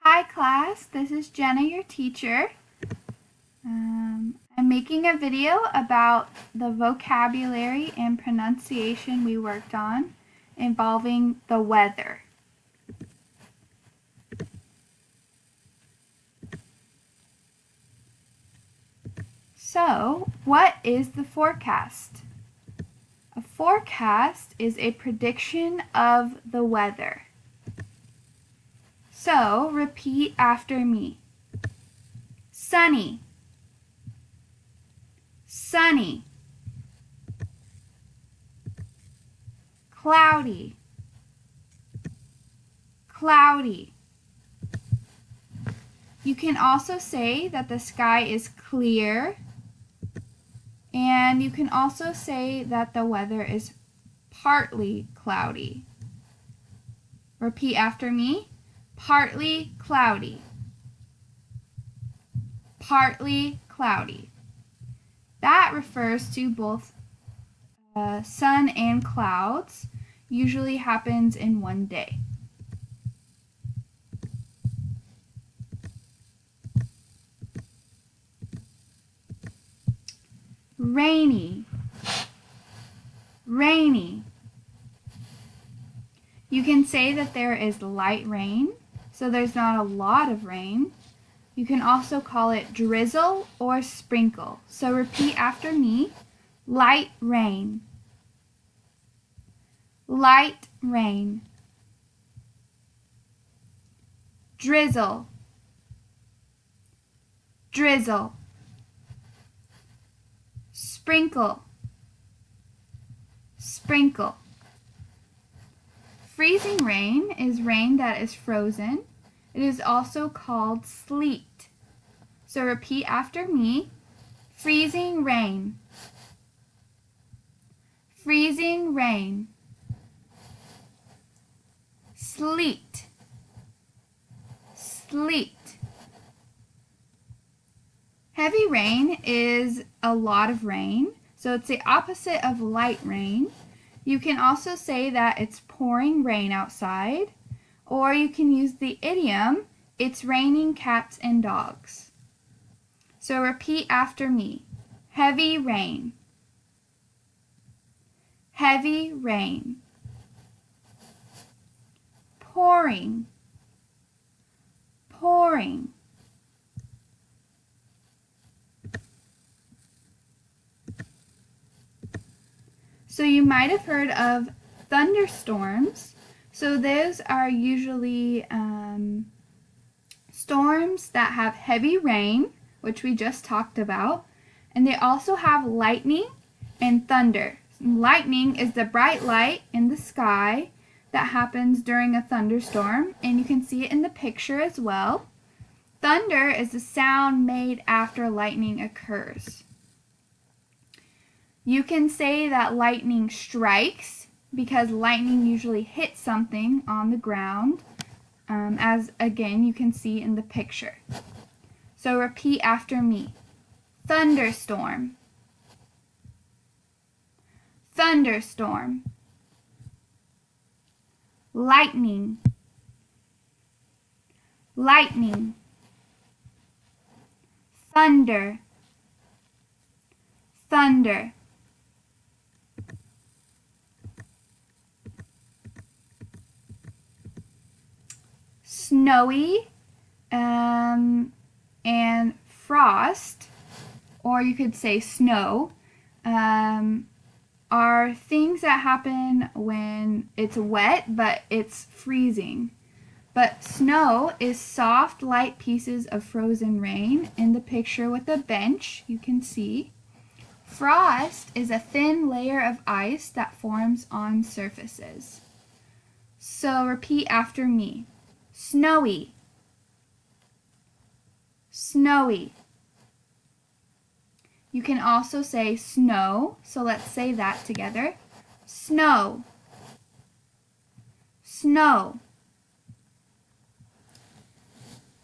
Hi class, this is Jenna, your teacher. I'm making a video about the vocabulary and pronunciation we worked on involving the weather. So, what is the forecast? A forecast is a prediction of the weather. So, repeat after me. Sunny, sunny. Cloudy, cloudy. You can also say that the sky is clear, and you can also say that the weather is partly cloudy. Repeat after me. Partly cloudy. Partly cloudy. That refers to both sun and clouds. Usually happens in one day. Rainy, rainy. You can say that there is light rain, so there's not a lot of rain. You can also call it drizzle or sprinkle. So repeat after me. Light rain. Light rain. Drizzle. Drizzle. Sprinkle. Sprinkle. Freezing rain is rain that is frozen. It is also called sleet. So repeat after me. Freezing rain. Freezing rain. Sleet. Sleet. Heavy rain is a lot of rain, so it's the opposite of light rain. You can also say that it's pouring rain outside, or you can use the idiom, it's raining cats and dogs. So repeat after me. Heavy rain. Heavy rain. Pouring. Pouring. So you might have heard of thunderstorms. So those are usually storms that have heavy rain, which we just talked about, and they also have lightning and thunder. Lightning is the bright light in the sky that happens during a thunderstorm, and you can see it in the picture as well. Thunder is the sound made after lightning occurs. You can say that lightning strikes because lightning usually hits something on the ground, as again you can see in the picture. So repeat after me. Thunderstorm. Thunderstorm. Lightning. Lightning. Thunder. Thunder. Snowy and frost, or you could say snow, are things that happen when it's wet but it's freezing. But snow is soft, light pieces of frozen rain. In the picture with a bench, you can see. Frost is a thin layer of ice that forms on surfaces. So repeat after me. Snowy. Snowy. You can also say snow, so let's say that together. Snow. Snow.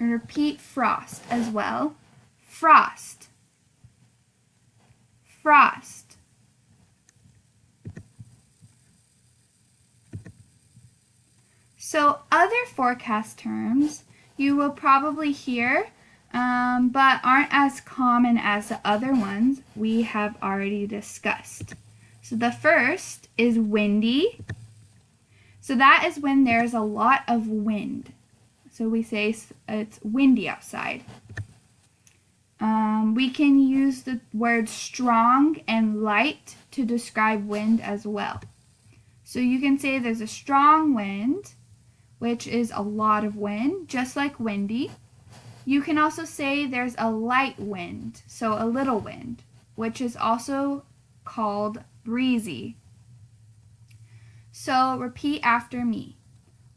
And repeat frost as well. Frost. Frost. So other forecast terms you will probably hear, but aren't as common as the other ones we have already discussed. So the first is windy. So that is when there's a lot of wind. So we say it's windy outside. We can use the words strong and light to describe wind as well. So you can say there's a strong wind, which is a lot of wind, just like windy. You can also say there's a light wind, so a little wind, which is also called breezy. So repeat after me.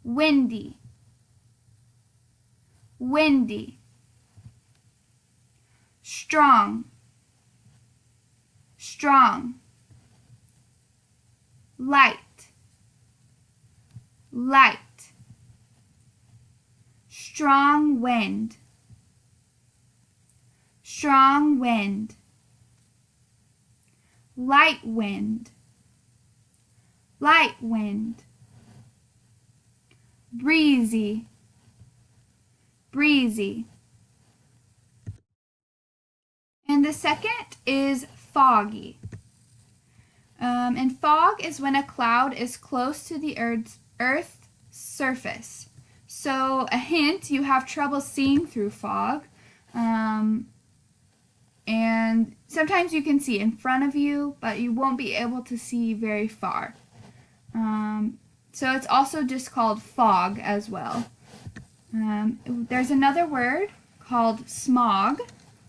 Windy, windy. Strong, strong. Light, light. Strong wind, strong wind. Light wind, light wind. Breezy, breezy. And the second is foggy. And fog is when a cloud is close to the Earth's surface. So a hint, you have trouble seeing through fog. And sometimes you can see in front of you, but you won't be able to see very far. So it's also just called fog as well. There's another word called smog,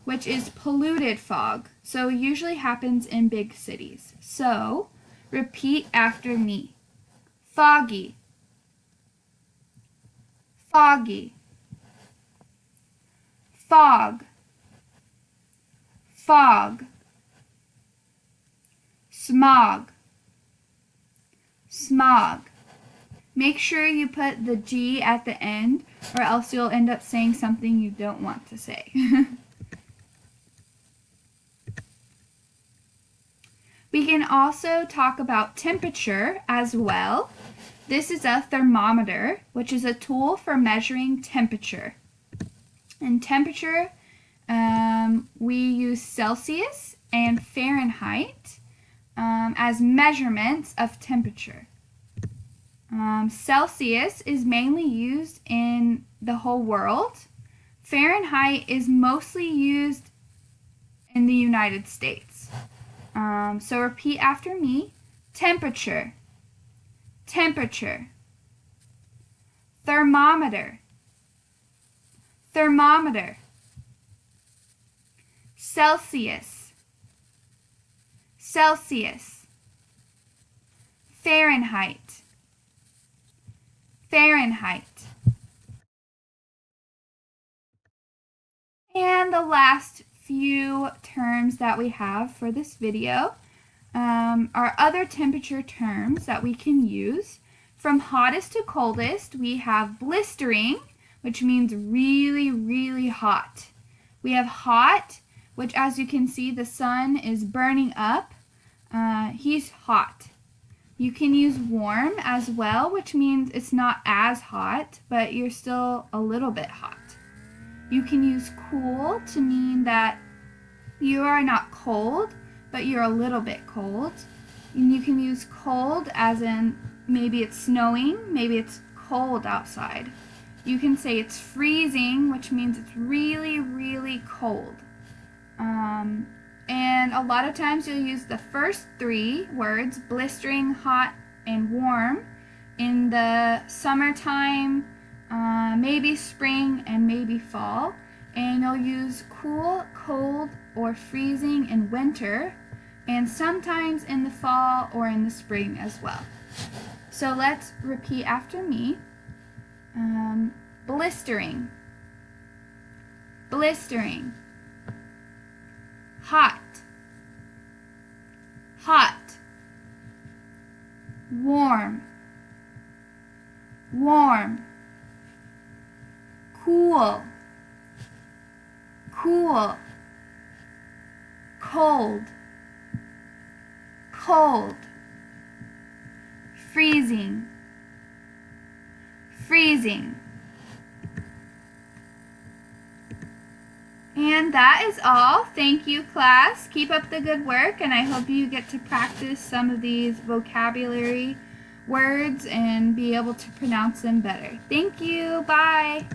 which is polluted fog. So it usually happens in big cities. So repeat after me. Foggy, foggy. Fog, fog. Smog, smog. Make sure you put the G at the end, or else you'll end up saying something you don't want to say. We can also talk about temperature as well. This is a thermometer, which is a tool for measuring temperature. In temperature, we use Celsius and Fahrenheit as measurements of temperature. Celsius is mainly used in the whole world. Fahrenheit is mostly used in the United States. So repeat after me. Temperature, temperature. Thermometer, thermometer. Celsius, Celsius. Fahrenheit, Fahrenheit. And the last few terms that we have for this video are other temperature terms that we can use. From hottest to coldest, we have blistering, which means really, really hot. We have hot, which as you can see, the sun is burning up. He's hot. You can use warm as well, which means it's not as hot, but you're still a little bit hot. You can use cool to mean that you are not cold, but you're a little bit cold. And you can use cold as in maybe it's snowing, maybe it's cold outside. You can say it's freezing, which means it's really, really cold. And a lot of times you'll use the first three words, blistering, hot, and warm, in the summertime, maybe spring, and maybe fall. And you'll use cool, cold, or freezing in winter, and sometimes in the fall or in the spring as well. So let's repeat after me. Blistering, blistering. Hot, hot. Warm, warm. Cool, cool. Cold, cold. Freezing, freezing. And that is all. Thank you, class. Keep up the good work, and I hope you get to practice some of these vocabulary words and be able to pronounce them better. Thank you. Bye.